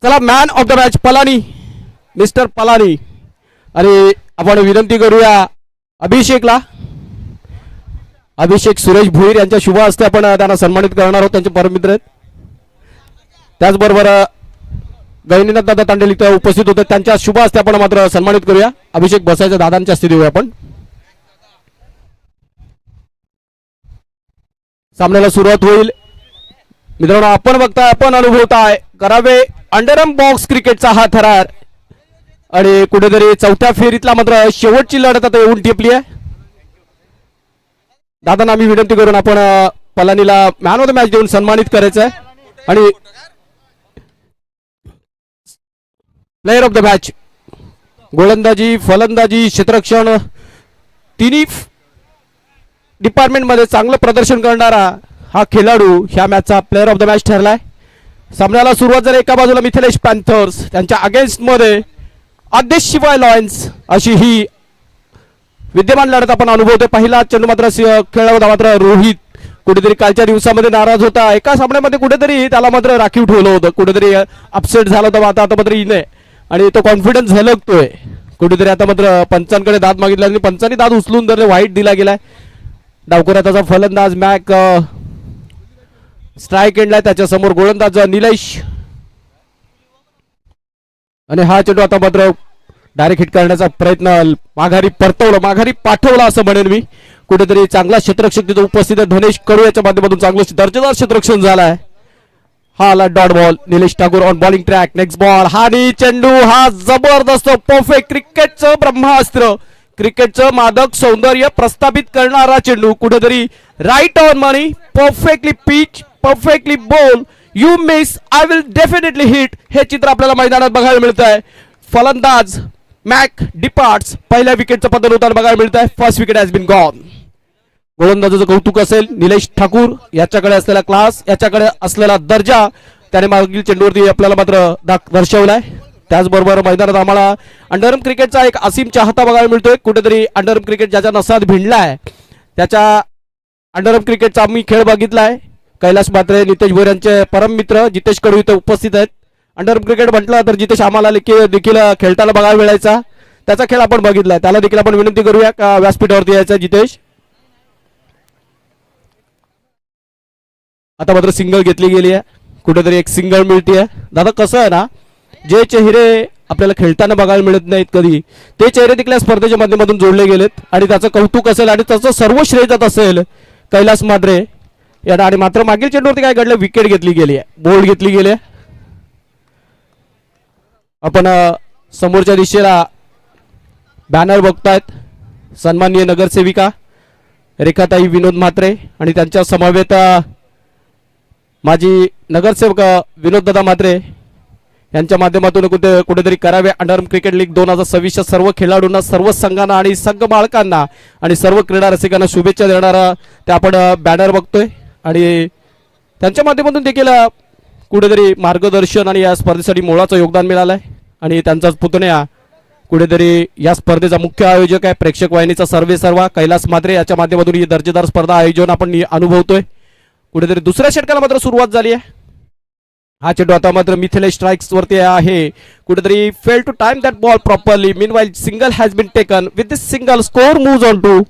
चला man of the match Palani, mister Palani. आणि आपण विनंती करूया अभिषेकला, अभिषेक सुरेश भोईर यांच्या शुभ हस्ते आपण त्यांना सन्मानित करणार आहोत. त्यांचे परममित्र आहेत. त्याचबरोबर गैनीनाथ दादा तांडेल इथं उपस्थित होते, त्यांच्या शुभ हस्ते आपण मात्र सन्मानित करूया. अभिषेक बसायच्या दादांच्या स्थिती होऊया आपण. सामन्याला सुरुवात होईल. मित्रांनो आपण बघताय, आपण अनुभवताय करावे अंडरम बॉक्स क्रिकेटचा हा थरार. आणि कुठेतरी चौथ्या फेरीतला मात्र शेवटची लढत आता येऊन टिपली आहे. दादांना आम्ही विनंती करून आपण पलानीला मॅन ऑफ द मॅच देऊन सन्मानित करायचं आहे. आणि प्लेयर ऑफ द मॅच, गोलंदाजी, फलंदाजी, क्षेत्ररक्षण तिन्ही डिपार्टमेंटमध्ये चांगलं प्रदर्शन करणारा हा खेळाडू ह्या मॅचचा प्लेयर ऑफ द मॅच ठरलाय. सामन्याला सुरुवात झाली. एका बाजूला मिथिलेश पॅन्थर्स, त्यांच्या अगेन्स्टमध्ये आदेश शिवाय लॉयन्स, अशी ही विद्यमान लढत आपण अनुभवतोय. पहिला चेंडू मात्र खेळला होता, मात्र रोहित कुठेतरी कालच्या दिवसामध्ये नाराज होता. एका सामन्यामध्ये कुठेतरी त्याला मात्र राखीव ठेवलं होतं, कुठेतरी अपसेट झाला होता. आता मात्र इने आणि तो कॉन्फिडन्स झलकतोय कुठेतरी. आता मात्र पंचांकडे दाद मागितला आणि पंचांनी दाद उचलून धरले, वाईट दिला गेलाय. डावखोऱ्या त्याचा फलंदाज मॅक स्ट्राईक एंडला, त्याच्या समोर गोलंदाज निलेश. आणि हा चेंडू आता मात्र डायरेक्ट हिट करण्याचा प्रयत्न, माघारी परतवलं, माघारी पाठवला असं म्हणेन मी. कुठेतरी चांगला क्षेत्ररक्षक तिथे उपस्थित आहे. धनेश कडू याच्या माध्यमातून चांगलं दर्जेदार क्षेत्ररक्षण झालाय. हा आला dot ball. Nilesh Thakur on bowling track. Next ball. हा चेंडू हा जबरदस्त परफेक्ट क्रिकेटचं ब्रह्मास्त्र, क्रिकेटचं मादक सौंदर्य प्रस्थापित करणारा चेंडू. कुठेतरी right on money, perfectly pitch, perfectly ball. You miss, I will definitely hit, हे चित्र आपल्याला मैदानात बघायला मिळत आहे. फलंदाज मॅक डिपार्ट्स, पहिल्या विकेटचं पतन होताना बघायला मिळत आहे. First wicket has been gone. गोलंदाजाचं कौतुक असेल निलेश ठाकूर, याच्याकडे असलेला क्लास, याच्याकडे असलेला दर्जा त्याने मागील चेंडूवरती आपल्याला मात्र दर्शवलाय. त्याचबरोबर मैदानात आम्हाला अंडरआर्म क्रिकेटचा एक असीम चाहता बघायला मिळतोय. कुठेतरी अंडरआर्म क्रिकेट ज्याच्या नसात भिडलाय, त्याच्या अंडरआर्म क्रिकेटचा आम्ही खेळ बघितलाय. कैलास मात्रे, नितेश भोईर यांचे परम मित्र जितेश कडू इथे उपस्थित आहेत. अंडरआर्म क्रिकेट म्हटलं तर जितेश आम्हाला देखील खेळताना बघायला मिळायचा. त्याचा खेळ आपण बघितलाय. त्याला देखील आपण विनंती करूया का व्यासपीठावरती यायचं. जितेश आता मात्र सिंगल घेतली गेली आहे, कुठेतरी एक सिंगल मिळते. दादा कसं आहे ना, जे चेहरे आपल्याला खेळताना बघायला मिळत नाहीत कधी, ते चेहरे देखील स्पर्धेच्या माध्यमातून जोडले गेलेत. आणि त्याचं कौतुक असेल आणि त्याचं सर्व श्रेय जात असेल कैलास मात्रे यांना. आणि मात्र मागील चेंडूवरती काय घडलं, विकेट घेतली गेली आहे, बोल्ड घेतली गेली आहे. आपण समोरच्या दिशेला बॅनर बघतायत. सन्माननीय नगरसेविका रेखाताई विनोद म्हात्रे आणि त्यांच्या समवेत माजी नगरसेवक विनोददादा म्हात्रे यांच्या माध्यमातून कुठेतरी करावे अंडरआर्म क्रिकेट लीग 2026च्या सर्व खेळाडूंना, सर्व संघांना आणि संघ मालकांना आणि सर्व क्रीडा रसिकांना शुभेच्छा देणारा ते आपण बॅनर बघतोय. आणि त्यांच्या माध्यमातून देखील कुठेतरी मार्गदर्शन आणि या स्पर्धेसाठी मोलाचं योगदान मिळालं आहे. आणि त्यांचाच पुतण्या कुठेतरी या स्पर्धेचा मुख्य आयोजक आहे. प्रेक्षक वाहिनीचा सर्वेसर्वा कैलास मात्रे याच्या माध्यमातून ही दर्जेदार स्पर्धा आयोजन आपण अनुभवतोय. कुठेतरी दुसऱ्या षटकाला मात्र सुरुवात झाली आहे. हा चेंडू आता मात्र मिथिलेश स्ट्राइक्स वरती आहे. कुठेतरी fail to time that ball properly. Meanwhile single has been taken. With this single score moves on to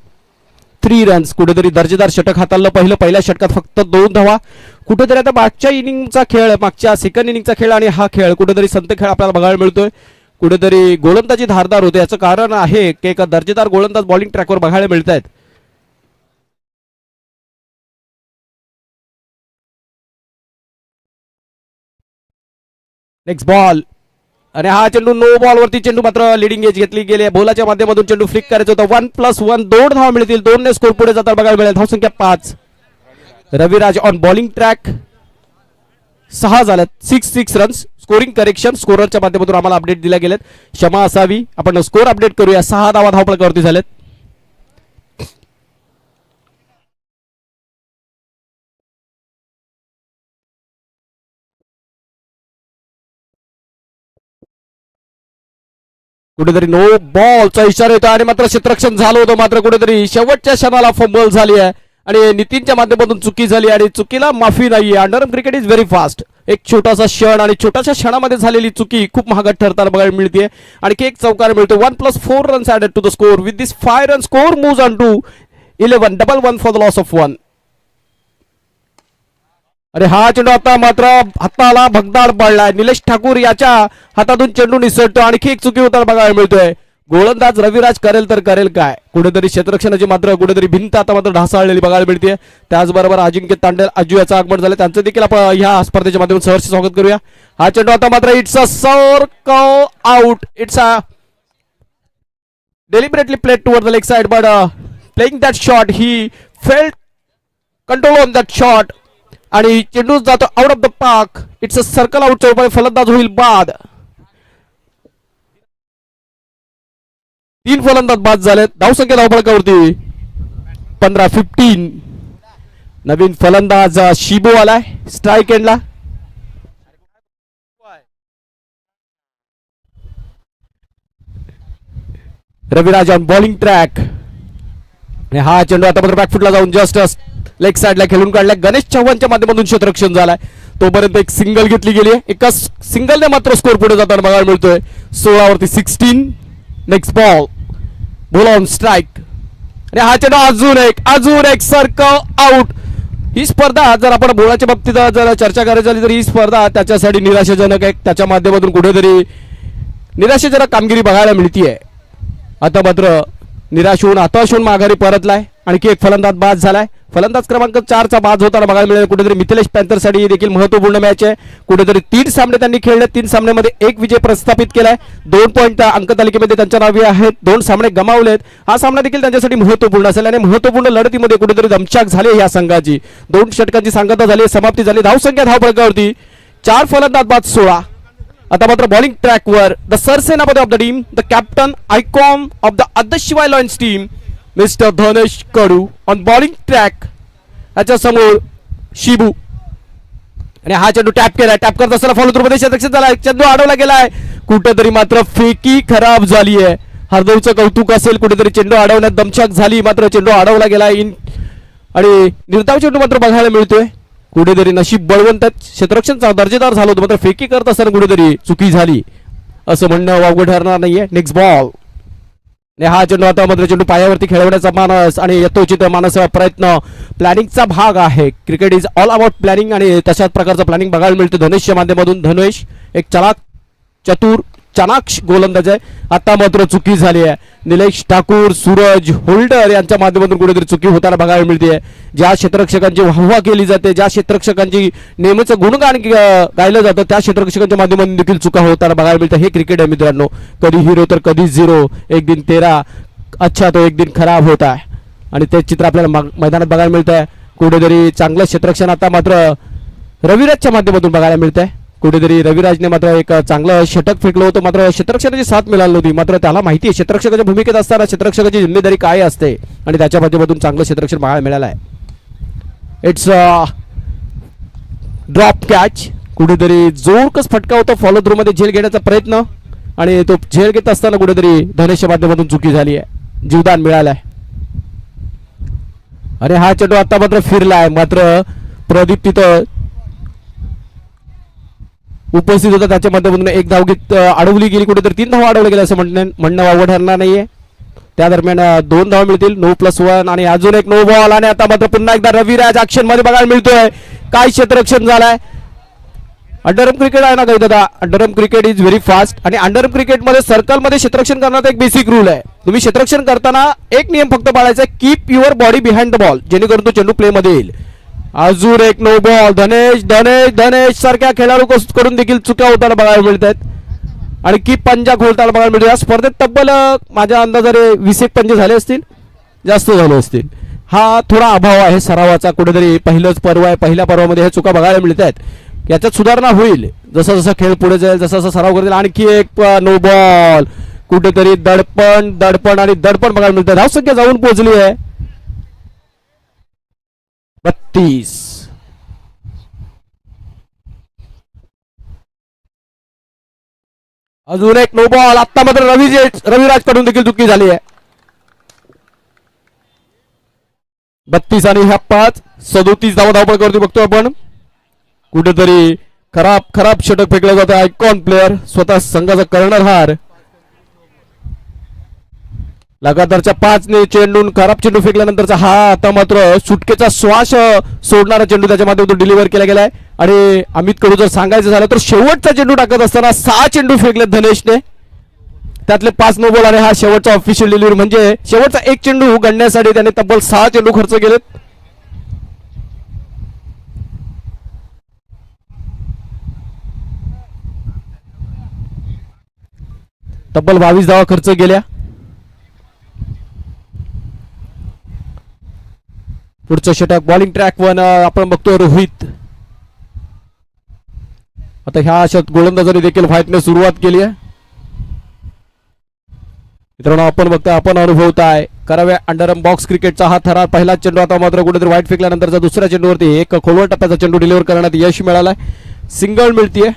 3 runs. कुठेतरी दर्जेदार षटक हाताळलं पहिल्या षटकात फक्त 2 धावा. कुठेतरी आता मागच्या इनिंगचा खेळ, मागच्या सेकंड इनिंगचा खेळ आणि हा खेळ कुठेतरी संत खेळ आपल्याला बघायला मिळतोय. कुठेतरी गोलंदाजी धारदार होते. याचं कारण आहे की एका दर्जेदार गोलंदाज बॉलिंग ट्रॅकवर बघायला मिळत आहेत. Next ball. आणि हा चेंडू नो बॉल वरती चेंडू मात्र लिडिंग एज घेतली गेली. बॉलाच्या माध्यमातून चेंडू फ्लिक करायचा होता. 1+1 2 धावा मिळतील. 2 ने स्कोर पुढे जाताना बघायला मिळेल. धावसंख्या 5. Raviraj on bowling track. 6 झाल्यात. 6 रन्स. स्कोरिंग करेक्शन स्कोररच्या माध्यमातून आम्हाला अपडेट दिल्या गेलेत, क्षमा असावी. आपण स्कोर अपडेट करूया. 6 धावा धावफलकावरती झालेत. कुठेतरी नो बॉलचा इशारा येतो आणि मात्र क्षेत्ररक्षण झालं होतं. मात्र कुठेतरी शेवटच्या क्षणाला फंबल झाली आहे आणि नितीनच्या माध्यमातून चुकी झाली आणि चुकीला माफी नाहीये. Underarm cricket is very fast. एक छोटासा क्षण आणि छोट्याशा क्षणामध्ये झालेली चुकी खूप महागात ठरताना बघायला मिळते. आणखी एक चौकार मिळतो. 1+4 runs added to the score. With this 5 run score moves on to 11. 1-1 for the loss of 1. अरे हा चेंडू आता मात्र हाताला भगदाड पडलाय. निलेश ठाकूर याच्या हातातून चेंडू निसटतो. आणखी एक चुकी होताना बघायला मिळतोय. गोलंदाज रविराज करेल तर करेल काय. कुठेतरी क्षेत्ररक्षणाची मात्र कुठेतरी भिंत आता मात्र ढासळलेली बघायला मिळते. त्याचबरोबर अजिंक्य तांडेल अजू याचं आगमन झालं. त्यांचं देखील आपण ह्या स्पर्धेच्या माध्यमातून सहर्ष स्वागत करूया. हा चेंडू आता मात्र it's a circle out. It's a deliberately played toward the leg side, but playing that shot he felt control on that shot आणि चेंडू जातो out of the park. It's a circle out. चौपाई फलंदाज होईल बाद. 3 फलंदाज बाद झालेत. धावसंख्या धावफलकावरती 15. नवीन फलंदाज शिबू आलाय स्ट्राईक एंडला. Raviraj on bowling track. हा चेंडू आता मात्र बॅकफुटला जाऊन जस्ट लेग साइडला खेळून काढलाय. गणेश चव्हाणच्या माध्यमातून क्षेत्ररक्षण झालाय. तोपर्यंत एक सिंगल घेतली गेली आहे. एका सिंगलने मात्र स्कोर पुढे जाताना बघायला मिळतोय. 16 16. Next ball on strike. आणि हा चेंडू अजून एक सर्कल आउट. ही स्पर्धा जर आपण बोलाच्या बाबतीत जर चर्चा करायची झाली तर ही स्पर्धा त्याच्यासाठी निराशाजनक आहे. त्याच्या माध्यमातून कुठेतरी निराशाजनक कामगिरी बघायला मिळतीये. आता मात्र निराश होऊन हताश होऊन माघारी परतलाय. आणखी एक फलंदाज बाद झालाय. फलंदाज क्रमांक 4चा बाद होताना बघायला मिळेल. कुठेतरी मिथिलेश पॅन्थरसाठी ही देखील महत्वपूर्ण मॅच आहे. कुठेतरी 3 सामने त्यांनी खेळले. 3 सामन्यामध्ये 1 विजय प्रस्थापित केलाय. 2 पॉईंट अंकतालिकेमध्ये त्यांच्या नावे आहेत. 2 सामने गमावलेत. हा सामना देखील त्यांच्यासाठी महत्वपूर्ण असेल आणि महत्वपूर्ण लढतीमध्ये कुठेतरी दमछाक झाली या संघाची. 2 षटकांची सांगता झाली. समाप्ती झाली. धावसंख्या धावफलकावरती 4 फलंदाज बाद 16. आता मात्र बॉलिंग ट्रॅकवर the sarsenapati of the team, the captain icon of the Adarsh Shivay lions team, mister Dhanesh Kadu on bowling track. याच्या समोर शिबू. आणि हा चेंडू टॅप केलाय. टॅप करत असताना फॉलो थ्रू मध्ये क्षेत्ररक्षण झालाय. चेंडू अडवला गेलाय. कुठेतरी मात्र फेकी खराब झाली आहे. हरदेवचं कौतुक असेल. कुठेतरी चेंडू अडवण्यात दमछाक झाली. मात्र चेंडू अडवला गेलाय आणि निर्धाव चेंडू मात्र बघायला मिळतोय. कुठेतरी नशीब बळवंत. क्षेत्ररक्षणचा दर्जेदार झालं होतं मात्र फेकी करत असताना कुठेतरी चुकी झाली असं म्हणणं वावगं ठरणार नाहीये. Next ball. हा चेंडू आता मात्र चेंडू पायावरती खेळवण्याचा मानस आणि यथोचित मानस प्रयत्न प्लॅनिंगचा भाग आहे. Cricket is all about planning आणि तशाच प्रकारचं प्लॅनिंग बघायला मिळतं धनेशच्या माध्यमातून. धनेश एक चतुर चाणाक्ष गोलंदाज आहे. आता मात्र चुकी झाली आहे. निलेश ठाकूर, सूरज होल्डर यांच्या माध्यमातून कुठेतरी चुकी होताना बघायला मिळते. ज्या क्षेत्ररक्षकांची वाहवा केली जाते, ज्या क्षेत्ररक्षकांची नेहमीच गुणगान गायलं जातं, त्या क्षेत्ररक्षकांच्या माध्यमातून देखील चुका होताना बघायला मिळतं. हे क्रिकेट आहे मित्रांनो. कधी हिरो तर कधी झिरो. एक दिन तेरा अच्छा तो एक दिन खराब होता है. आणि ते चित्र आपल्याला मैदानात बघायला मिळत आहे. कुठेतरी चांगलं क्षेत्ररक्षण आता मात्र रविराजच्या माध्यमातून बघायला मिळत आहे. कुठेतरी रविराजने मात्र एक चांगलं षटक फेकलं होतं. मात्र क्षेत्ररक्षणाची साथ मिळाली नव्हती. मात्र त्याला माहिती आहे क्षेत्ररक्षकाच्या भूमिकेत असताना क्षेत्ररक्षकाची जिम्मेदारी काय असते आणि त्याच्या माध्यमातून चांगलं क्षेत्ररक्षण बघायला मिळालं आहे. It's drop catch. कुठेतरी जोरकस फटका होता. फॉलो थ्रू मध्ये झेल घेण्याचा प्रयत्न आणि तो झेल घेत असताना कुठेतरी धनेशच्या माध्यमातून चुकी झाली आहे. जीवदान मिळालंय. अरे हा चेंडू आता मात्र फिरलाय. मात्र प्रदीप तिथं उपस्थित होता. त्याच्या माध्यमातून एक धाव घेत अडवली गेली. कुठेतरी 3 धाव अडवले गेले असं म्हणणं वावगं ठरणार नाहीये. त्या दरम्यान 2 धाव मिळतील. 9+1 आणि अजून एक नो बॉल. आणि आता मात्र पुन्हा एकदा रविराज ऍक्शन मध्ये बघायला मिळतोय. काय क्षेत्ररक्षण झालंय. अंडरआर्म क्रिकेट आहे ना काही दादा. Underarm cricket is very fast आणि अंडरआर्म क्रिकेटमध्ये सर्कलमध्ये क्षेत्ररक्षण करण्याचा एक बेसिक रूल आहे. तुम्ही क्षेत्ररक्षण करताना एक नियम फक्त पाळायचा आहे, keep your body behind the ball, जेणेकरून तो चेंडू प्ले मध्ये येईल. अजून एक नो बॉल. धनेश सारख्या खेळाडू कडून देखील चुका होताना बघायला मिळत आहेत आणि कीप पंजा खोलताना बघायला मिळते. या स्पर्धेत तब्बल माझ्या अंदाजाने 20 पंजे झाले असतील, जास्त झाले असतील. हा थोडा अभाव आहे सरावाचा. कुठेतरी पहिलंच पर्व आहे. पहिल्या पर्वामध्ये ह्या चुका बघायला मिळत आहेत. याच्यात सुधारणा होईल जसा जसा खेळ पुढे जाईल, जसा जसा सराव करतील. आणखी एक नो बॉल. कुठेतरी दडपण बघायला मिळतं. धावसंख्या जाऊन पोहोचली आहे 32. अजून एक नो बॉल. आता मात्र रविराज कडून देखील चुकी झाली आहे. 32 आणि ह्या 5 37 धावपळ करतो बघतो आपण. कुठेतरी खराब खराब षटक फेकलं जातं. आयकॉन प्लेअर स्वतः संघाचा कर्णधार लगातारच्या 5 ने चेंडून खराब चेंडू फेकल्यानंतरचा हा आता मात्र सुटकेचा श्वास सोडणारा चेंडू त्याच्या माध्यमातून डिलिव्हर केला गेलाय. आणि अमित कडू जर सांगायचं झालं तर शेवटचा चेंडू टाकत असताना 6 चेंडू फेकले धनेशने, त्यातले 5 नो बॉल आणि हा शेवटचा ऑफिशियल डिलिव्हरी. म्हणजे शेवटचा एक चेंडू गणण्यासाठी त्याने तब्बल 6 चेंडू खर्च केलेत. तब्बल 22 धावा खर्च केल्या. पुढचं षटक बॉलिंग ट्रॅक वन आपण बघतोय रोहित. आता ह्या गोलंदाजाने देखील फाईटने सुरुवात केली आहे. मित्रांनो आपण बघताय, आपण अनुभवताय कराव्या अंडरम बॉक्स क्रिकेटचा हा थरार. पहिला चेंडू आता मात्र कुठेतरी वाईट फेकल्यानंतरचा दुसऱ्या चेंडूवरती एक खोलवर टप्प्याचा चेंडू डिलिव्हर करण्यात यश मिळालंय. सिंगल मिळतीये.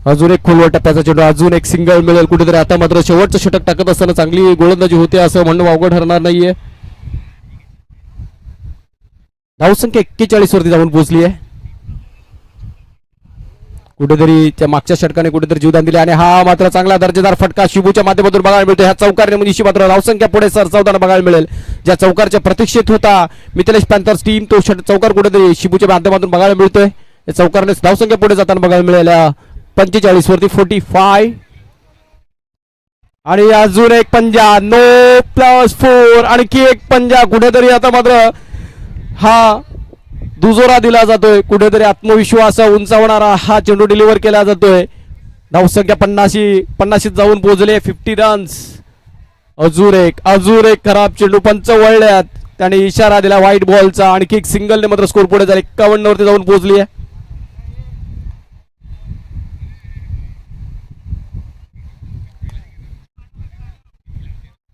अजून एक खोलवर टप्प्याचा चेंडू, अजून एक सिंगल मिळेल कुठेतरी. आता मात्र शेवटचं षटक टाकत असताना चांगली गोलंदाजी होते असं म्हणणं अवघड ठरणार नाहीये. धावसंख्या 41 वरती जाऊन पोहोचली आहे. कुठेतरी त्या मागच्या षटकाने कुठेतरी जीवदान दिले आणि हा मात्र चांगला दर्जेदार फटका शिबूच्या माध्यमातून बघायला मिळतो. ह्या चौकारने म्हणजे मात्र धावसंख्या पुढे सरसावताना बघायला मिळेल. ज्या चौकारच्या प्रतीक्षेत होता मिथिलेश पॅन्थर्स टीम, तो चौकार कुठेतरी शिबूच्या माध्यमातून बघायला मिळतोय. या चौकारने धावसंख्या पुढे जाताना बघायला मिळेल 45 वरती 45. आणि अजून एक पंजा, नो +4. आणखी एक पंजा कुठेतरी आता मात्र हा दुजोरा दिला जातोय. कुठेतरी आत्मविश्वास उंचावणारा हा चेंडू डिलिव्हर केला जातोय. धावसंख्या 50 जाऊन पोहोचले. 50 रन्स. अजून एक खराब चेंडू. पंच वळल्यात, त्याने इशारा दिला व्हाईट बॉलचा. आणखी एक सिंगलने मात्र स्कोर पुढे झाले. 51 वरती जाऊन पोहोचली आहे.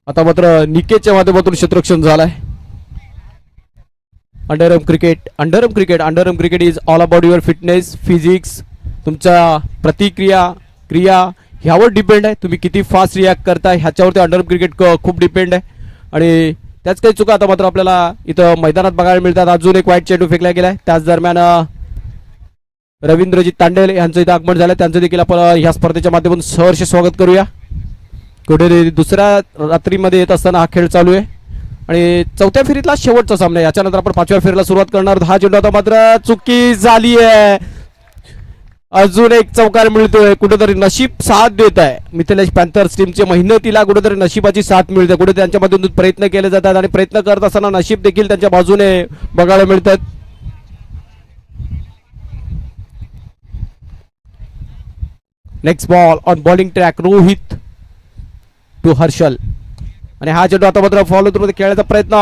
आता मात्र निकेतच्या माध्यमातून क्षेत्ररक्षण झालंय. Underarm cricket is all about your fitness, physics. तुमच्या क्रिया ह्यावर डिपेंड आहे. तुम्ही किती फास्ट रिॲक्ट करताय ह्याच्यावरती अंडरआर्म क्रिकेट खूप डिपेंड आहे. आणि त्याच काही चुका आता मात्र आपल्याला इथं मैदानात बघायला मिळतात. अजून एक वाईट चेंडू फेकला गेलाय. त्याच दरम्यान रवींद्रजीत तांडेल यांचं इथं आगमन झालं. त्यांचं देखील आपण ह्या स्पर्धेच्या माध्यमातून सहर्ष स्वागत करूया. कुठेतरी दुसऱ्या रात्रीमध्ये येत असताना हा खेळ चालू आहे आणि चौथ्या फेरीतला शेवटचा सामना. याच्यानंतर आपण 5व्या फेरीला सुरुवात करणार. हा चेंडू आता मात्र चुकी झाली आहे. अजून एक चौकार मिळतोय. कुठेतरी नशीब साथ देत आहे. मिथिलेश पॅन्थर्स टीमचे मेहनतीला कुठेतरी नशिबाची साथ मिळते. कुठे त्यांच्यामधून प्रयत्न केले जातात आणि प्रयत्न करत असताना नशीब देखील त्यांच्या बाजूने बघायला मिळतात. Next ball on bowling track, Rohit to Harshal. आणि हा चेंडू आता मात्र फॉलो थ्रू खेळण्याचा प्रयत्न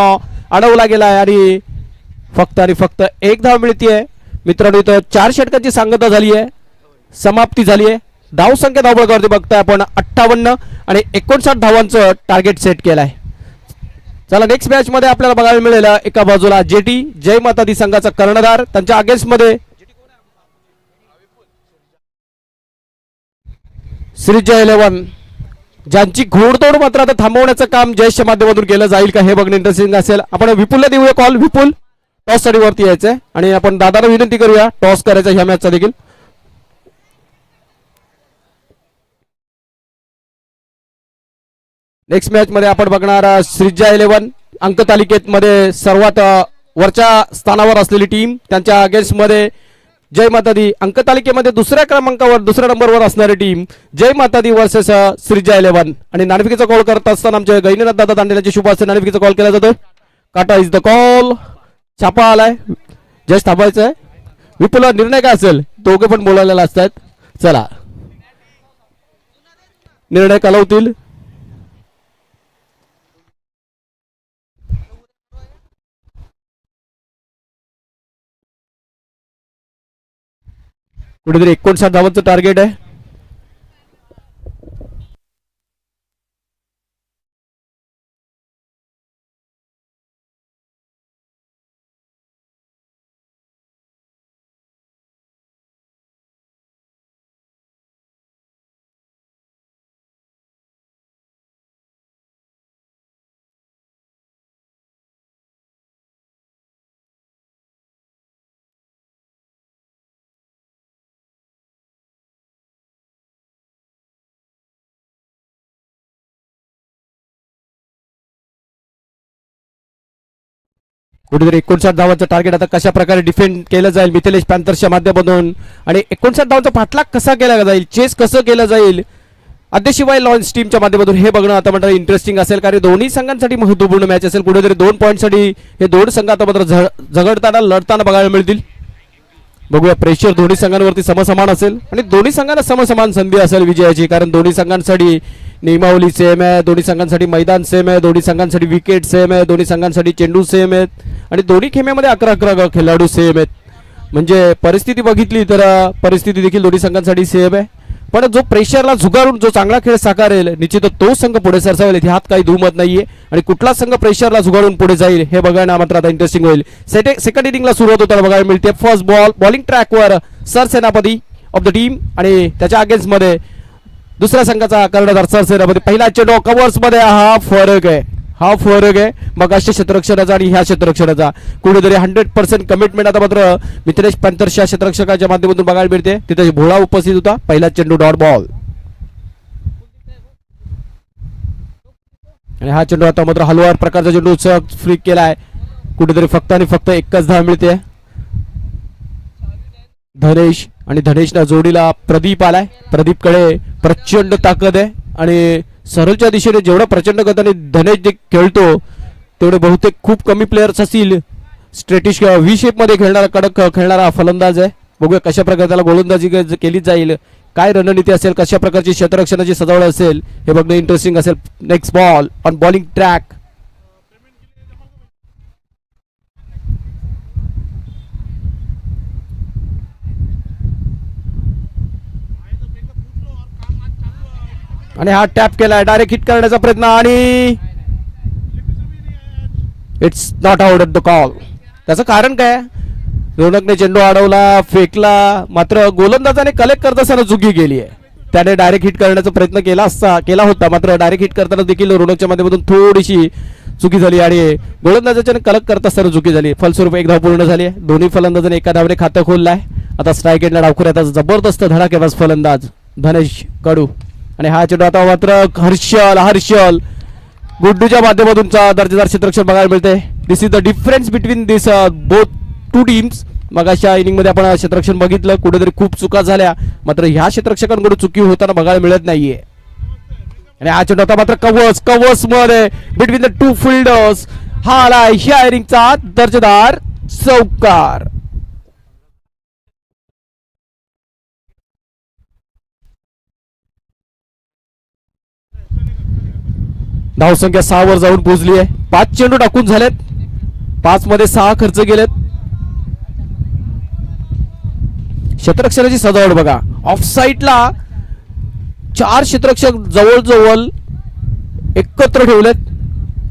अडवला गेला आहे आणि फक्त एक धाव मिळतीये. मित्रांनो इथं 4 षटकांची सांगता झाली आहे, समाप्ती झाली आहे. धावसंख्या धावपळावरती बघताय आपण 58 आणि 59 धावांचं टार्गेट सेट केलं आहे. चला नेक्स्ट मॅच मध्ये आपल्याला बघायला मिळेल एका बाजूला जेटी जय माता दी संघाचा कर्णधार, त्यांच्या अगेन्स्ट मध्ये श्रीजय 11, ज्यांची घोडदौड मात्र आता थांबवण्याचं काम जयच्या माध्यमातून केलं जाईल का हे बघणं इंटरेस्टिंग असेल. आपण विपुलला देऊया कॉल. विपुल टॉस साठी वरती यायचंय आणि आपण दादाला विनंती करूया टॉस करायचा ह्या मॅचचा देखील. नेक्स्ट मॅच मध्ये आपण बघणार श्रीजय 11 अंक तालिकेत मध्ये सर्वात वरच्या स्थानावर असलेली टीम, त्यांच्या अगेन्स्ट मध्ये जय माता दी अंक तालिकेमध्ये दुसऱ्या क्रमांकावर दुसऱ्या नंबरवर असणारी टीम जय माता दी वर्सेस श्रीजय 11. आणि नाणेफेकीचा कॉल करत असताना आमचे गैनीनाथ दादा दांडेलांचे शुभ असते नाणेफेकीचा कॉल केला जातोय. काटा इज द कॉल. छापा आलाय. जस्ट थांबायचंय. विपुल निर्णय काय असेल, दोघे पण बोलायला असतात. चला निर्णय कळवतील. कुठेतरी 59 धावांचं टार्गेट आहे. कुठेतरी 59 धावांचं टार्गेट आता कशा प्रकारे डिफेंड केलं जाईल मिथिलेश पॅन्थर्सच्या माध्यमातून आणि 59 धावांचा पाठलाग कसा केला जाईल, चेस कसं केलं जाईल आदेशिवाय लॉन्च टीमच्या माध्यमातून हे बघणं आता मात्र इंटरेस्टिंग असेल, कारण दोन्ही संघांसाठी महत्त्वपूर्ण मॅच असेल. कुठेतरी 2 पॉईंटसाठी हे दोन संघ आता मात्र झगडताना लढताना बघायला मिळतील. बघूया, प्रेशर दोन्ही संघांवरती समसमान असेल आणि दोन्ही संघांना समसमान संधी असेल विजयाची, कारण दोन्ही संघांसाठी नियमावली सेम आहे, दोन्ही संघांसाठी मैदान सेम आहे, दोन्ही संघांसाठी विकेट सेम आहे, दोन्ही संघांसाठी चेंडू सेम आहेत आणि दोन्ही खेम्यामध्ये 11-11 खेळाडू सेम आहेत. म्हणजे परिस्थिती बघितली तर परिस्थिती देखील दोन्ही संघांसाठी सेम आहे, पण जो प्रेशरला झुगारून जो चांगला खेळ साकारेल निश्चितच तो संघ पुढे सरसावेल, ह्यात काही दुमत नाहीये. आणि कुठला संघ प्रेशरला झुगारून पुढे जाईल हे बघायला मात्र आता इंटरेस्टिंग होईल. सेकंड इनिंगला सुरुवात होताना बघायला मिळते. फर्स्ट बॉल बॉलिंग ट्रॅकवर सरसेनापती ऑफ द टीम आणि त्याच्या अगेन्स्ट मध्ये दुसऱ्या संघाचा कर्णधार सरसेनापती. पहिला चेंडू कव्हर्स मध्ये हा फरक आहे मग अशा क्षेत्ररक्षणाचा आणि ह्या क्षेत्ररक्षणाचा. कुठेतरी 100% कमिटमेंट आता मात्र मिथिलेश पॅन्थर्सच्या क्षेत्ररक्षकाच्या माध्यमातून बघायला मिळते. तिथे भोळा उपस्थित होता. पहिला चेंडू डॉट बॉल आणि हा चेंडू आता मात्र हलवार प्रकारचा चेंडू फ्लिक केलाय. कुठेतरी फक्त आणि फक्त एकच धाव मिळते. धनेश आणि धनेशच्या जोडीला प्रदीप आलाय. प्रदीपकडे प्रचंड ताकद आहे आणि सरळच्या दिशेने जेवढा प्रचंड गतीने धनेश जे खेळतो तेवढे बहुतेक खूप कमी प्लेयर्स असतील. स्ट्रेटिश व्ही शेप मध्ये खेळणारा कडक खेळणारा फलंदाज आहे. बघूया कशा प्रकारे त्याला गोलंदाजी केली जाईल, काय रणनीती असेल, कशा प्रकारची क्षेत्ररक्षणाची सजावट असेल हे बघणं इंटरेस्टिंग असेल. Next ball on bowling track. आणि हा टॅप केलाय, डायरेक्ट हिट करण्याचा प्रयत्न आणि it's not out of the call. त्याचं कारण काय, रोनकने चेंडू अडवला, फेकला, मात्र गोलंदाजाने कलेक्ट करत असताना चुकी केली आहे. त्याने डायरेक्ट हिट करण्याचा प्रयत्न केला होता, मात्र डायरेक्ट हिट करताना देखील रोनकच्या माध्यमातून थोडीशी चुकी झाली आणि गोलंदाजाने कलेक्ट करत असताना चुकी झाली. फलस्वरूप एक धाव पूर्ण झाली आहे. दोन्ही फलंदाजाने एका धावने खातं खोललंय. आता स्ट्राईक एंडला डावखुऱ्यात जबरदस्त धडाकेबाज फलंदाज धनेश कडू आणि हा चेंडू आता मात्र हर्षल गुड्डूच्या माध्यमातूनचा दर्जेदार क्षेत्ररक्षण बघायला मिळते. This is the difference between this both two teams. मग अशा इनिंग मध्ये आपण क्षेत्ररक्षण बघितलं, कुठेतरी खूप चुका झाल्या, मात्र ह्या क्षेत्ररक्षकांकडून चुकी होताना बघायला मिळत नाहीये. आणि हा चेंडू आता मात्र कव्हर्स मध्ये बिटवीन द टू फिल्डर्स. हा आला ह्या इनिंगचा दर्जेदार चौकार. धावसंख्या 6 वर जाऊन पोहोचली आहे. 5 चेंडू टाकून झालेत, 5 मध्ये 6 खर्च केलेत. क्षेत्ररक्षणाची सजावट बघा, ऑफ साईडला 4 क्षेत्ररक्षक जवळजवळ एकत्र ठेवलेत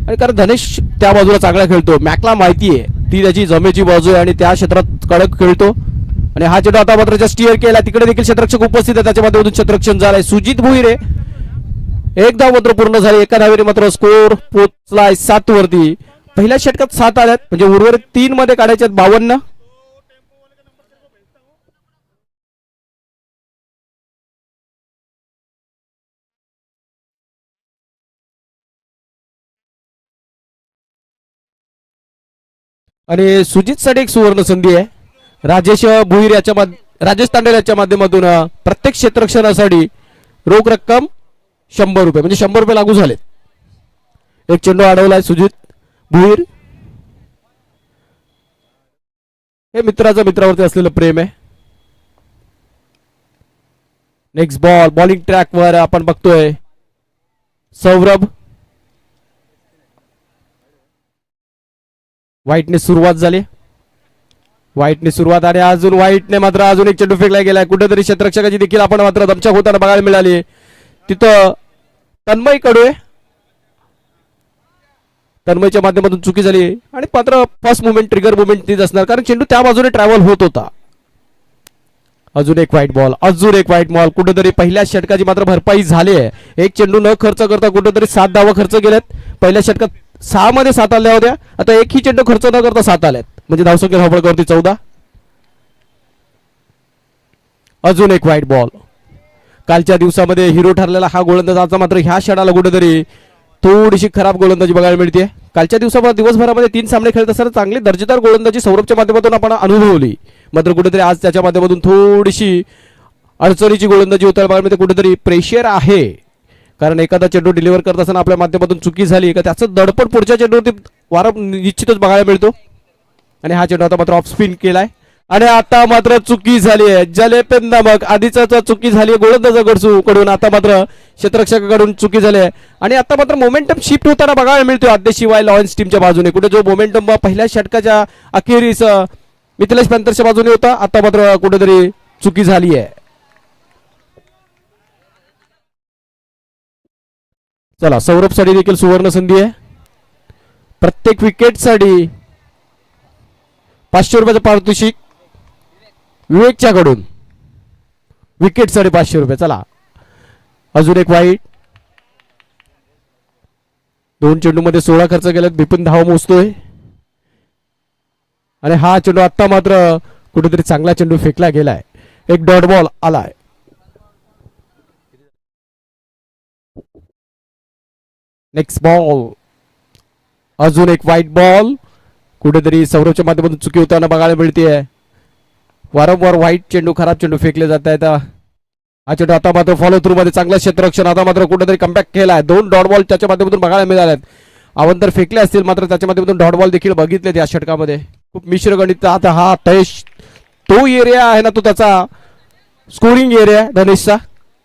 आणि कारण धनेश त्या बाजूला चांगला खेळतो. मॅकला माहिती आहे ती त्याची जमेची बाजू आहे आणि त्या क्षेत्रात कडक खेळतो. आणि हा चेंडू आता मात्र स्टीअर केला, तिकडे देखील क्षेत्ररक्षक उपस्थित आहे, त्याच्या माध्यमातून क्षेत्ररक्षण झालंय. सुजित भुईरे एक धाव मात्र पूर्ण झाली. एका धावेने मात्र स्कोर पोहोचलाय 7 वरती. पहिल्या षटकात 7 आल्यात, म्हणजे उर्वरित 3 मध्ये काढायचे 52. आणि सुजित साठी एक सुवर्ण संधी आहे. राजेश भुईर राजेश तांडेल याच्या माध्यमातून प्रत्येक क्षेत्ररक्षणासाठी रोख रक्कम 100 रुपये, म्हणजे 100 रुपये लागू झालेत. एक चेंडू अडवलाय सुजित भुईर. हे मित्राचं मित्रावरती असलेलं प्रेम आहे. नेक्स्ट बॉल बॉलिंग ट्रॅक वर आपण बघतोय सौरभ. व्हाईटने सुरुवात झाली, आणि अजून व्हाईटने मात्र अजून एक चेंडू फेकला गेलाय. कुठेतरी क्षेत्ररक्षकाची देखील आपण मात्र दमछाक होताना बघायला मिळाली. तिथं तन्मय कडू, तन्मयच्या माध्यमातून चुकी झाली आणि मात्र फर्स्ट मुवमेंट ट्रिगर मुवमेंट तीच असणार, कारण चेंडू त्या बाजूने ट्रॅव्हल होत होता. अजून एक व्हाईट बॉल, कुठेतरी पहिल्या षटकाची मात्र भरपाई झाली आहे. एक चेंडू न खर्च करता कुठेतरी 7 धावा खर्च केल्यात. पहिल्या षटकात 6 मध्ये 7 आल्या होत्या, आता एकही चेंडू खर्च न करता 7 आल्यात, म्हणजे धावसंख्या धावपळावरती 14. अजून एक व्हाईट बॉल. कालच्या दिवसामध्ये हिरो ठरलेला हा गोलंदाज आता मात्र ह्या क्षणाला कुठेतरी थोडीशी खराब गोलंदाजी बघायला मिळते. कालच्या दिवसभरामध्ये 3 सामने खेळत असताना चांगली दर्जेदार गोलंदाजी सौरभच्या माध्यमातून आपण अनुभवली. मात्र कुठेतरी आज त्याच्या माध्यमातून थोडीशी अडचणीची गोलंदाजी होताना बघायला मिळते. कुठेतरी प्रेशर आहे, कारण एखादा चेंडू डिलिव्हर करत असताना आपल्या माध्यमातून चुकी झाली का त्याचं दडपण पुढच्या चेंडूवरती वारंवार निश्चितच बघायला मिळतो. आणि हा चेंडू आता मात्र ऑफ स्पिन केलाय आणि आता मात्र चुकी झाली आहे. जलेपेंदा मग आधीचा चुकी झाली आहे गोलंदाजाकडून, आता मात्र क्षेत्ररक्षकाकडून चुकी झाली आहे. आणि आता मात्र मोमेंटम शिफ्ट होताना बघायला मिळतो आदेशिवाय लॉयन्स टीमच्या बाजूने. कुठे जो मोमेंटम पहिल्या षटकाच्या अखेरीस मिथिलेश पॅंथर्सच्या बाजूने होता, आता मात्र कुठेतरी चुकी झाली आहे. चला, सौरभसाठी देखील सुवर्ण संधी आहे. प्रत्येक विकेटसाठी 500 रुपयाचं पारितोषिक विवेकच्याकडून. विकेटसाठी 500 रुपये. चला, अजून एक वाईट. 2 चेंडूमध्ये 16 खर्च केल्यात. बिपिन धाव मोजतोय आणि हा चेंडू आता मात्र कुठेतरी चांगला चेंडू फेकला गेलाय. एक डॉट बॉल आलाय. नेक्स्ट बॉल, अजून एक व्हाईट बॉल. कुठेतरी सौरभच्या माध्यमातून चुकी होताना बघायला मिळते. वारंवार व्हाईट चेंडू, खराब चेंडू फेकले जात आहेत. हा चेंडू आता मात्र फॉलो थ्रू मध्ये चांगलं क्षेत्ररक्षण. आता मात्र कुठेतरी कमबॅक केलाय. 2 डॉट बॉल त्याच्या माध्यमातून बघायला मिळाल्यात. अवंतर फेकले असतील, मात्र त्याच्या माध्यमातून डॉट बॉल देखील बघितलेत या षटकामध्ये. खूप मिश्र गणित. आता हा तो एरिया आहे ना, तो त्याचा स्कोरिंग एरिया आहे धनेशचा.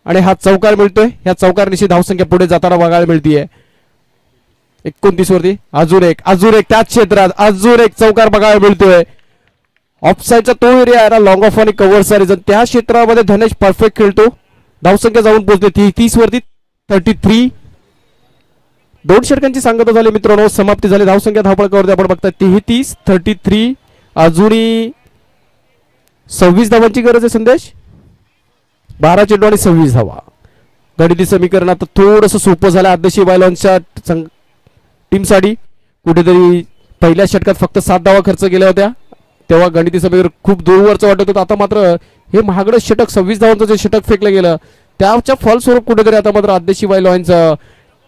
आणि हा चौकार मिळतोय. ह्या चौकारनिशी धावसंख्या पुढे जाताना बघायला मिळतीये 29 वरती. अजून एक त्याच क्षेत्रात अजून एक चौकार बघायला मिळतोय. ऑफसाईडचा तो एरिया आहे ना, लॉंग ऑफ आणि कव्हर सारीजन, त्या क्षेत्रामध्ये धनेश परफेक्ट खेळतो. धावसंख्या जाऊन पोहोचते 30 वरती 33. 2 षटकांची सांगता झाली मित्रांनो, समाप्ती झाली. धावसंख्या धावपळकावरती आपण बघता 33 33. अजूनही 26 धावांची गरज आहे संदेश. 12 चेंडू आणि 26 धावा. गणिती समीकरण आता थोडंसं सोपं झालं आदेशी वायलॉन्सच्या टीमसाठी. कुठेतरी पहिल्या षटकात फक्त 7 धावा खर्च केल्या होत्या, तेव्हा गणिती समीकरण खूप दूरवरचं वाटत होतं. आता मात्र हे महागडं षटक 26 धावांचं जे षटक फेकलं गेलं त्याच्या फलस्वरूप कुठेतरी आता मात्र आदेशी वायलॉन्स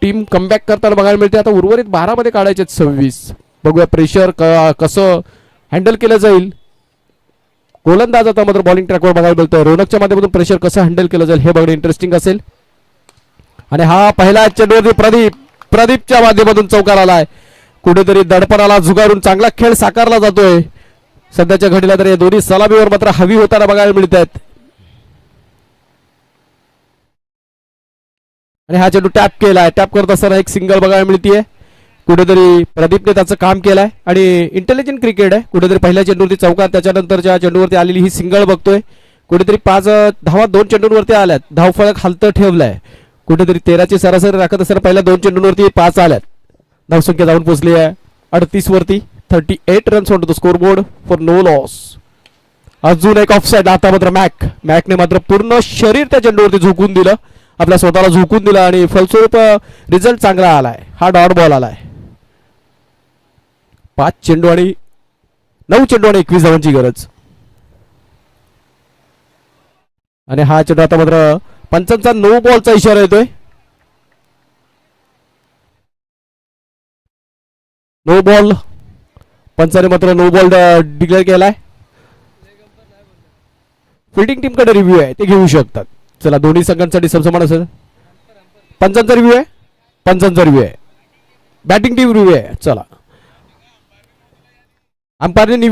टीम कमबॅक करताना बघायला मिळते. आता उर्वरित 12 मध्ये काढायचे 26. बघूया प्रेशर कसं हँडल केलं जाईल. गोलंदाज आता मात्र बॉलिंग ट्रॅकवर बघायला मिळतोय. रोनकच्या माध्यमातून प्रेशर कसं हँडल केलं जाईल हे बघणं इंटरेस्टिंग असेल. आणि हा पहिला चेंडूवरती प्रदीपच्या माध्यमातून चौकार आलाय. कुठेतरी दडपणाला झुगारून चांगला खेळ साकारला जातोय सध्याच्या घडीला. तर या दोन्ही सलामीवर मात्र हवी होताना बघायला मिळत आहेत. आणि हा चेंडू टॅप केलाय. टॅप करत असताना एक सिंगल बघायला मिळतीये. कुठेतरी प्रदीपने त्याचं काम केलंय आणि इंटेलिजंट क्रिकेट आहे. कुठेतरी पहिल्या चेंडूवरती चौकार, त्याच्यानंतरच्या चेंडूवरती आलेली ही सिंगल बघतोय. कुठेतरी 5 धावा 2 चेंडूंवरती आल्यात. धावफलक हलतं ठेवलंय. कुठेतरी 13ची सरासरी राखत असताना पहिल्या 2 चेंडूंवरती 5 आल्यात. धावसंख्या जाऊन पोहोचली आहे 38 वरती. 38 runs on to the scoreboard for no loss. अजून एक ऑफसाइड. आता मात्र मॅकने मात्र पूर्ण शरीर त्या चेंडूवरती झोकून दिलं, आपल्या स्वतःला झोकून दिलं आणि फलस्वरूप रिझल्ट चांगला आलाय. हा डॉट बॉल आलाय. 9 चेंडू आणि 21 धावांची गरज. आणि हा चेंडू आता मात्र पंचांचा नो बॉलचा इशारा येतोय. No ball. पंचाने मात्र नो बॉल डिक्लेअर केलाय. फिल्डिंग टीम कडे रिव्ह्यू आहे, ते घेऊ शकतात. चला, दोन्ही संघांसाठी समसमान असेल. पंचांचा रिव्ह्यू आहे. बॅटिंग टीम रिव्ह्यू आहे. चला, अंपायरने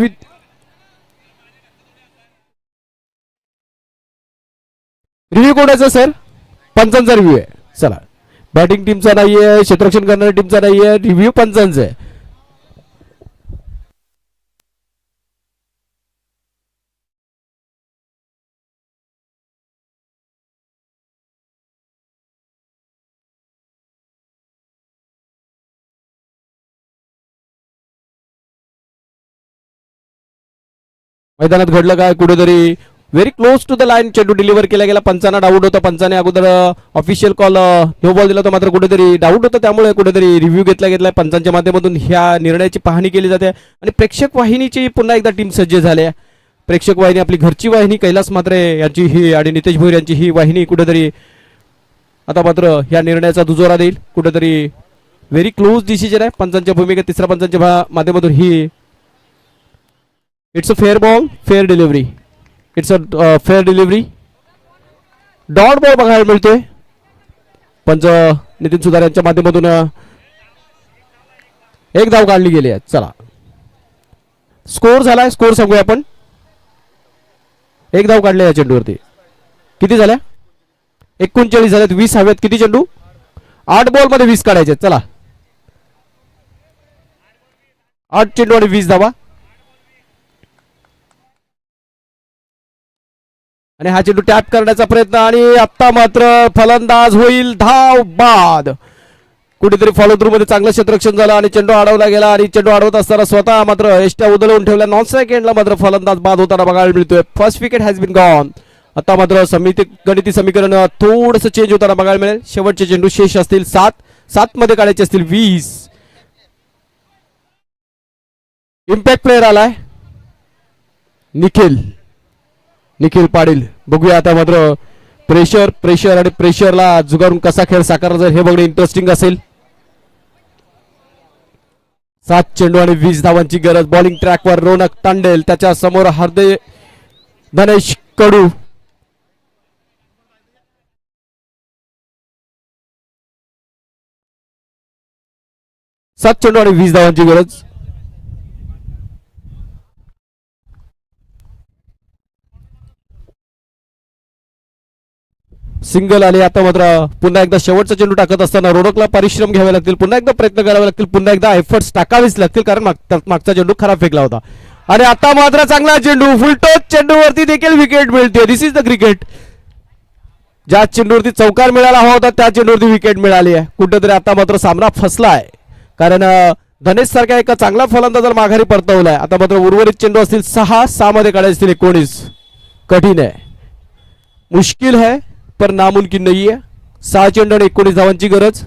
रिव्ह्यू कोणाचा सर? पंचांचा रिव्ह्यू आहे. चला, बॅटिंग टीमचा नाहीये, क्षेत्ररक्षण करणाऱ्या टीमचा नाहीये, रिव्ह्यू पंचांचा आहे. मैदानात घडलं काय? कुठेतरी very close to the line चेंडू डिलिव्हर केला गेला. पंचांना डाऊट होता. पंचाने अगोदर ऑफिशियल कॉल नो बॉल दिला होता, मात्र कुठेतरी डाऊट होता, त्यामुळे कुठेतरी रिव्ह्यू घेतला पंचांच्या माध्यमातून ह्या निर्णयाची पाहणी केली जाते. आणि प्रेक्षक वाहिनीची पुन्हा एकदा टीम सज्ज झाली. प्रेक्षक वाहिनी आपली घरची वाहिनी कैलास म्हात्रे यांची ही आणि नितेश भोईर यांची ही वाहिनी कुठेतरी आता मात्र ह्या निर्णयाचा दुजोरा देईल. कुठेतरी व्हेरी क्लोज डिसिजन आहे पंचांच्या भूमिका तिसऱ्या पंचांच्या माध्यमातून ही. It's a fair ball, fair delivery. It's a fair delivery. Dot ball बघायला मिळतोय. पंच नितीन सुधार यांच्या माध्यमातून एक धाव काढली गेली आहे. चला स्कोर झालाय, स्कोर सांगूया आपण. एक धाव काढले या चेंडूवरती. किती झाल्या? 39 झाल्यात. 20 हव्यात. किती चेंडू? 8 बॉल मध्ये 20 काढायचे. चला 8 चेंडू आणि 20 धावा. आणि हा चेंडू टॅप करण्याचा प्रयत्न आणि आता मात्र फलंदाज होईल धाव बाद. कुठेतरी फॉलो थ्रू मध्ये चांगलं क्षेत्ररक्षण झालं आणि चेंडू अडवला गेला आणि चेंडू अडवत असताना स्वतः मात्र एष्ट्या उधळून ठेवल्या. नॉन स्ट्राईक एंडला मात्र फलंदाज बाद होताना बघायला मिळतोय. First wicket has been gone. आता मात्र गणिती समीकरण थोडस चेंज होताना बघायला मिळेल. शेवटचे चेंडू शेष असतील 7 मध्ये काढायचे असतील 20. इम्पॅक्ट प्लेअर आलाय निखिल पाटील. बघूया आता मात्र प्रेशर आणि प्रेशरला जुगारून कसा खेळ साकारला जाईल हे बघणे इंटरेस्टिंग असेल. 7 चेंडू आणि 20 धावांची गरज. बॉलिंग ट्रॅकवर रोनक तांडेल, त्याच्या समोर हृदय धनेश कडू. सात चेंडू आणि 20 धावांची गरज. सिंगल आले. आता मात्र पुन्हा एकदा शेवटचा चेंडू टाकत असताना रोडकला परिश्रम घ्यावे लागतील. पुन्हा एकदा प्रयत्न करावे लागतील. पुन्हा एकदा एफर्ट्स टाकावेच लागतील कारण मागचा चेंडू खराब फेकला होता. आणि आता मात्र चांगला चेंडू, फुलटॉस चेंडूवरती देखील विकेट मिळते. This is the cricket. ज्या चेंडूवरती चौकार मिळाला हवा होता त्या चेंडूवरती विकेट मिळाली आहे. कुठेतरी आता मात्र सामना फसला आहे कारण धनेश सारख्या एका चांगला फलंदाजाला माघारी परतवलाय. आता मात्र उर्वरित चेंडू असतील 6 मध्ये काढायचे असतील 19. कठीण आहे, मुश्किल है पर नामुमकिन नहीं है. 6 चेंडू आणि 19 धावांची गरज.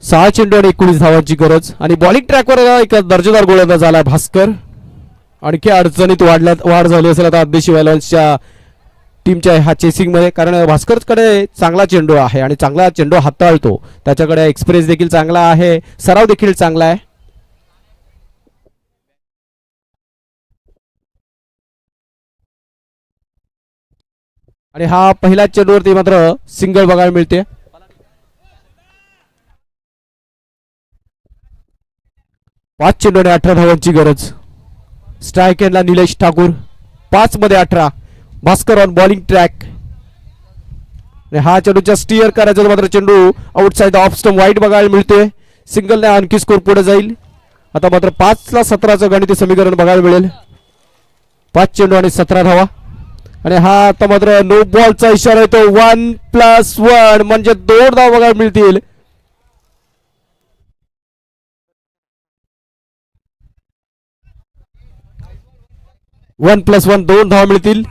सहा चेंडू आणि 19 धावांची गरज. आणि बॉलिंग ट्रॅकवर एक दर्जेदार गोलंदाज झालाय भास्कर. आणखी अडचणीत वाढ झाली असेल आता आदेशी व्हायलन्सच्या टीमच्या ह्या चेसिंग मध्ये कारण भास्करकडे चांगला चेंडू आहे आणि चांगला चेंडू हाताळतो. त्याच्याकडे एक्सप्रेस देखील चांगला आहे, सराव देखील चांगला आहे. आणि हा पहिल्या चेंडूवरती मात्र सिंगल बघायला मिळते. 5 चेंडू आणि 18 धावांची गरज. स्ट्राईक एंडला निलेश ठाकूर. 5 मध्ये 18. Bhaskar on bowling track. हा चेंडूच्या स्टीअर करायचा मात्र चेंडू आउटसाइड ऑफ स्टंप वाईट बघायला मिळतोय. सिंगलने आणखी स्कोर पुढे जाईल. आता मात्र 5 ला 17चं गणिती समीकरण बघायला मिळेल. 5 चेंडू आणि 17 धावा. आणि हा आता मात्र नो बॉलचा इशारा येतो. 1+1 म्हणजे 2 धावा बघायला मिळतील. वन प्लस 1 2 धावा मिळतील.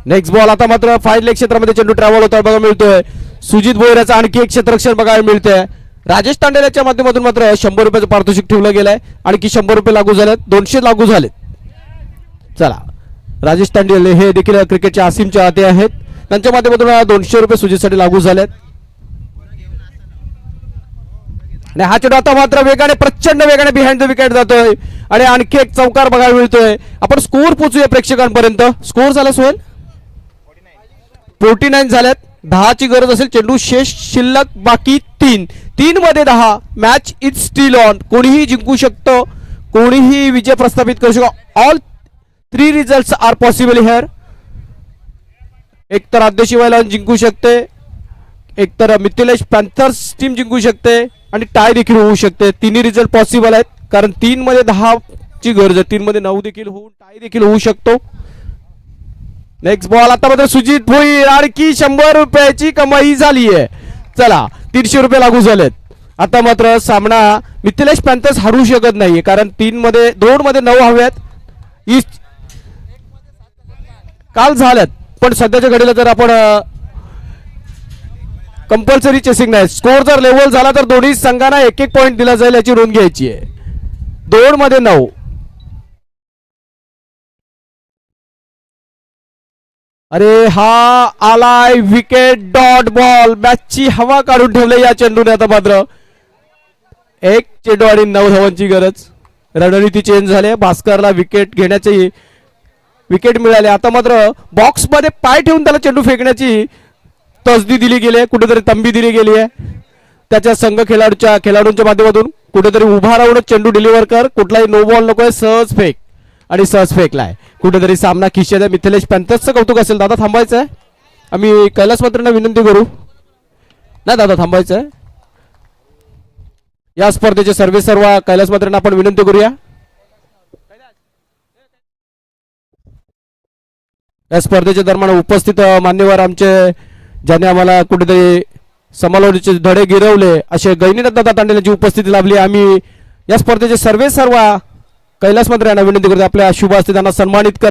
Next ball. आता मात्र फाईन लेग क्षेत्रामध्ये चेंडू ट्रॅव्हल होता बघायला मिळतोय. सुजित भोईराचा आणखी एक क्षेत्ररक्षण बघायला मिळतंय. राजेश तांडेलाच्या माध्यमातून मात्र 100 रुपयाचं पारितोषिक ठेवलं गेलंय. आणखी 100 रुपये लागू झालेत. 200 लागू झालेत. चला राजेश तांडेल हे देखील क्रिकेटच्या असीमचे आते आहेत. त्यांच्या माध्यमातून 200 रुपये सुजितसाठी लागू झालेत. आणि हा चेंडू आता मात्र वेगाने प्रचंड वेगाने बिहाइंड द विकेट जातोय. आणि आणखी एक चौकार बघायला मिळतोय. आपण स्कोर पोहोचूया प्रेक्षकांपर्यंत. स्कोर झाला सोहेल 49 झाल्यात. 10 ची गरज असेल. चेंडू शेष शिल्लक बाकी 3 मध्ये 10. Match is still on. कोणीही जिंकू शकतो, कोणीही विजय प्रस्थापित करू शकतो. All 3 results are possible here. एकतर आदेशी व्हायलन्स जिंकू शकते, एकतर मिथिलेश पॅन्थर्स टीम जिंकू शकते आणि टाय देखील होऊ शकते. तिन्ही रिझल्ट पॉसिबल आहेत कारण 3 मध्ये 10 ची गरज आहे. 3 मध्ये 9 देखील होऊन टाय देखील होऊ शकतो. Next ball. आता मात्र सुजित भोईर आणखी 100 रुपयाची कमाई झाली आहे. चला 300 रुपये लागू झालेत. आता मात्र सामना मिथिलेश पॅन्थर्स हरू शकत नाहीये, कारण 2 मध्ये 9 हव्यात. ईस्ट काल झाल्यात, पण सध्याच्या घडीला जर आपण कंपल्सरी चेसिंग नाही, स्कोर जर लेवल झाला तर दोन्ही संघांना 1-1 पॉईंट दिला जाईल याची नोंद घ्यायची आहे. 2 मध्ये 9. अरे हा आलाय विकेट, डॉट बॉल, मॅचची हवा काढून ठेवली या चेंडूने. आता मात्र 1 चेंडू आणि 9 धावांची गरज. रणनीती चेंज झाली, भास्करला विकेट घेण्याची विकेट मिळाली. आता मात्र बॉक्स मध्ये पाय ठेवून त्याला चेंडू फेकण्याची तसदी दिली गेली आहे, कुठेतरी तंबी दिली गेली आहे. त्याच्या संघ खेळाडूंच्या माध्यमातून कुठेतरी उभा राहूनच चेंडू डिलिव्हर कर, कुठलाही नो बॉल नकोय, सहज फेक, आणि सहज फेकलाय. कुठेतरी सामना खिशात आहे. मिथिलेश पॅन्थर्सचं कौतुक असेल. दादा थांबायचं आहे, आम्ही कैलास मात्रेंना विनंती करू. नाही दादा थांबायचं आहे. या स्पर्धेचे सर्व कैलास मात्रेंना आपण विनंती करूया. या स्पर्धेच्या दरम्यान उपस्थित मान्यवर आमचे, ज्याने आम्हाला कुठेतरी समालोचनाचे धडे गिरवले, असे गैनीनाथ दादा तांडे यांची उपस्थिती लाभली. आम्ही या स्पर्धेचे सर्व कैलास मात्रे यांना विनंती करतो आपल्या शुभ हस्ते त्यांना सन्मानित कर.